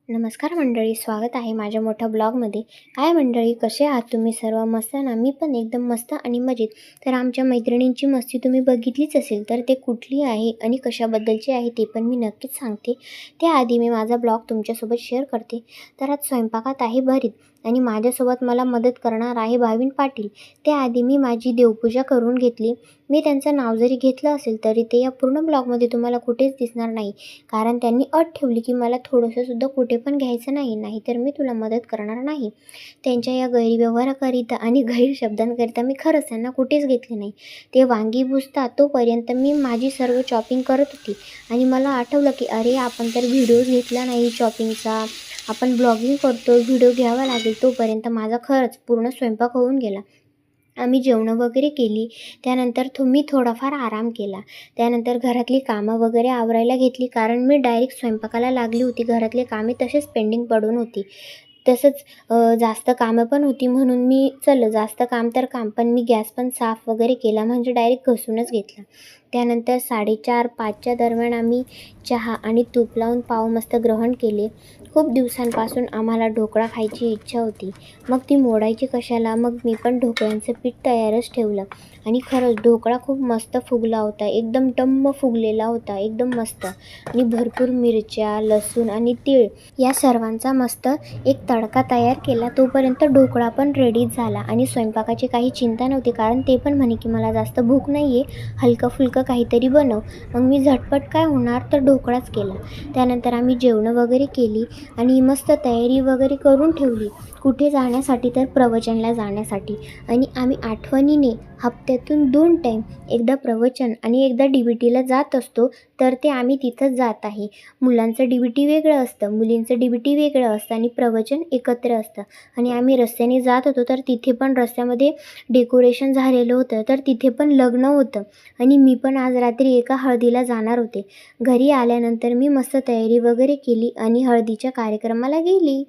नमस्कार मंडळी, स्वागत आहे माझ्या मोठ्या ब्लॉगमध्ये. काय मंडळी, कसे आहात तुम्ही सर्व? मस्त ना? मी पण एकदम मस्त आणि मजेत. तर आमच्या मैत्रिणींची मस्ती तुम्ही बघितलीच असेल, तर ते कुठली आहे आणि कशाबद्दलची आहे ते पण मी नक्कीच सांगते. त्याआधी मी माझा ब्लॉग तुमच्यासोबत शेअर करते. तर आज स्वयंपाकात आहे भरीत आणि माझ्यासोबत मला मदत करणार आहे भाविन पाटील. त्याआधी मी माझी देवपूजा करून घेतली. मी त्यांचं नाव जरी घेतलं असेल तरी ते या पूर्ण ब्लॉगमध्ये तुम्हाला कुठेच दिसणार नाही, कारण त्यांनी अट ठेवली की मला थोडंसंसुद्धा कुठे पण घ्यायचं नाही, नाहीतर मी तुला मदत करणार नाही. त्यांच्या या गैरव्यवहाराकरिता आणि गैरशब्दांकरिता मी खरंच त्यांना कुठेच घेतले नाही. ते वांगी भुजतात तोपर्यंत मी माझी सर्व चॉपिंग करत होती आणि मला आठवलं की अरे, आपण तर व्हिडिओज घेतला नाही चॉपिंगचा, आपण ब्लॉगिंग करतो, व्हिडिओ घ्यावा लागेल. तोपर्यंत माझा खरंच पूर्ण स्वयंपाक होऊन गेला. आम्ही जेवणं वगैरे केली. त्यानंतर मी थोडाफार आराम केला. त्यानंतर घरातली कामं वगैरे आवरायला घेतली, कारण मी डायरेक्ट स्वयंपाकाला लागली होती. घरातले कामे तसेच पेंडिंग पडून होती. तसंच जास्त कामं पण होती, म्हणून मी जास्त काम तर काम, पण मी गॅस पण साफ वगैरे केला, म्हणजे डायरेक्ट घसूनच घेतला. त्यानंतर 4:30-5च्या दरम्यान आम्ही चहा आणि तूप लावून पाव मस्त ग्रहण केले. खूप दिवसांपासून आम्हाला ढोकळा खायची इच्छा होती. मग ती मोडायची कशाला? मग मी पण ढोकळ्यांचं पीठ तयारच ठेवलं आणि खरंच ढोकळा खूप मस्त फुगला होता. एकदम टम्म फुगलेला होता, एकदम मस्त. आणि भरपूर मिरच्या, लसूण आणि तीळ या सर्वांचा मस्त एक तडका तयार केला. तोपर्यंत ढोकळा पण रेडी झाला आणि स्वयंपाकाची काही चिंता नव्हती, कारण ते पण म्हणे की मला जास्त भूक नाही आहे, हलकं फुलकं काहीतरी बनव. मग मी झटपट काय होणार तर ढोकळाच केला. त्यानंतर आम्ही जेवणं वगैरे केली आणि मस्त तयारी वगैरे करून ठेवली. कुठे जाण्यासाठी तर प्रवचनला जाण्यासाठी. आणि आम्ही आठवणीने हप्त्यातून 2 टाईम, एकदा प्रवचन आणि एकदा DBTला जात असतो, तर ते आम्ही तिथंच जात आहे. मुलांचं DBT वेगळं असतं, मुलींचं DBT वेगळं असतं आणि प्रवचन एकत्र असतं. आणि आम्ही रस्त्याने जात होतो, तर तिथे पण रस्त्यामध्ये डेकोरेशन झालेलं होतं, तर तिथे पण लग्न होतं आणि मी पण आज रात्री एका हळदीला जाणार होते. घरी आल्यानंतर मी मस्त तयारी वगैरे केली आणि हळदीच्या कार्यक्रमाला गेली.